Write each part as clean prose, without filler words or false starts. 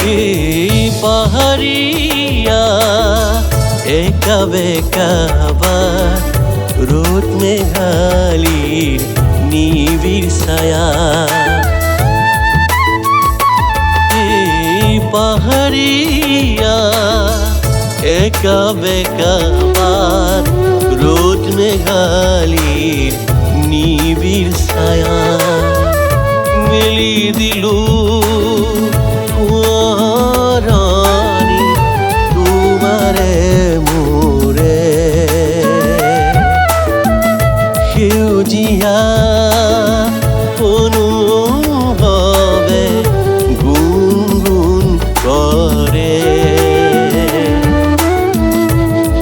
এই পাহাড়িয়া একা বেকা রোদ মেঘালির নিবিড় ছায়া। এই পাহাড়িয়া একা বেকা রোদ মেঘালির নিবিড় ছায়া। মেলি দিলু রানী তোমারে মোরে সেউজীয়া অনুভৱে গুণগুণ কৰে।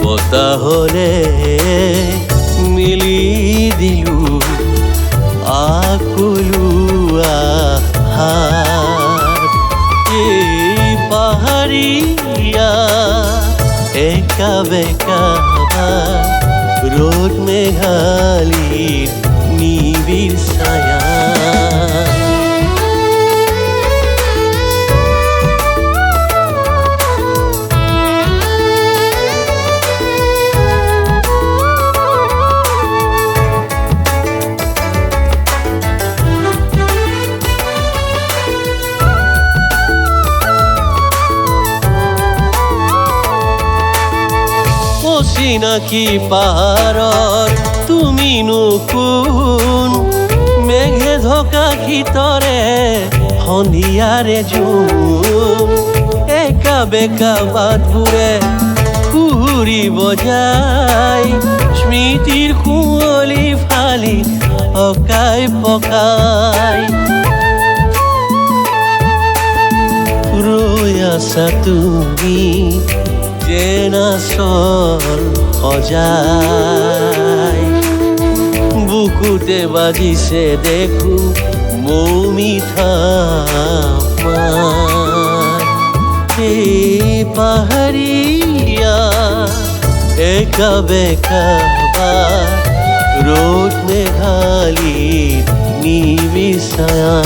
বতাহলে মিলি দিলু আকুলুয়া হাত। এই পাহাড়িয়া একা বেকা রোদ মেঘালির নিবিড় ছায়া। চিনাকি পাহাড়ত তুমিনো কোন? মেঘে ঢকা ভিতরে সন্ধিয়াৰে জোন। একা বেকা বাটবোৰে ঘূৰিব যায় স্মৃতিৰ কুঁৱলী ফালি অকাই পকাই। ৰৈ আছা তুমি যেন আচল সজাই। বুকুতে বাজিছে দেখো মৌমিঠা মাত। এই পাহাড়িয়া একা বেকা রোদ মেঘালির নিবিড় ছায়া।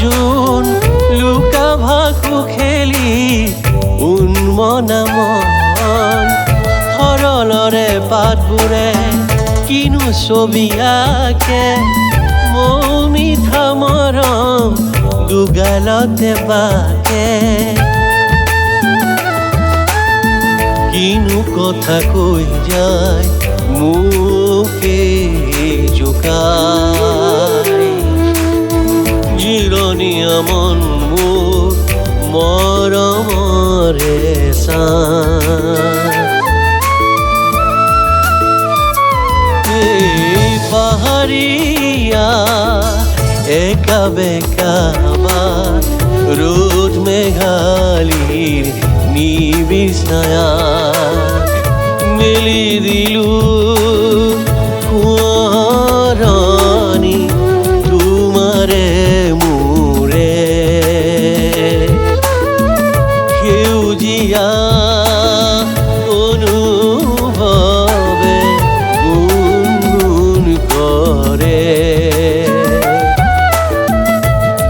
জোন লুকা ভাকু খেলি উন্মনা মন। সৰলৰে পাতবোৰে কিনো ছবি আঁকে মৌমিঠা মৰম দুগালতে বাকে। কিনো কথা কৈ যায় মোকে জোকাই। জিৰণীয়া মন মোৰ মৰমৰে ছাঁ। এই পাহাড়িয়া একা বেকা ৰোদ মেঘালিৰ নিবিড় ছায়া। মেলি দিলু ৰানী তোমাৰে মোৰে সেউজীয়া অনুভৱে গুণগুণ কৰে।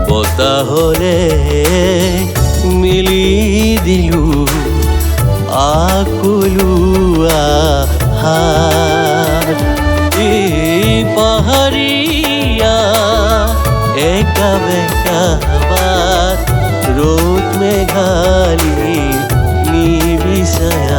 বতাহলে মিলি দিলু আকুলুয়া হাত। এই পাহাড়িয়া একা বেকা ৰোদ মেঘালিৰ নিবিড় ছায়া।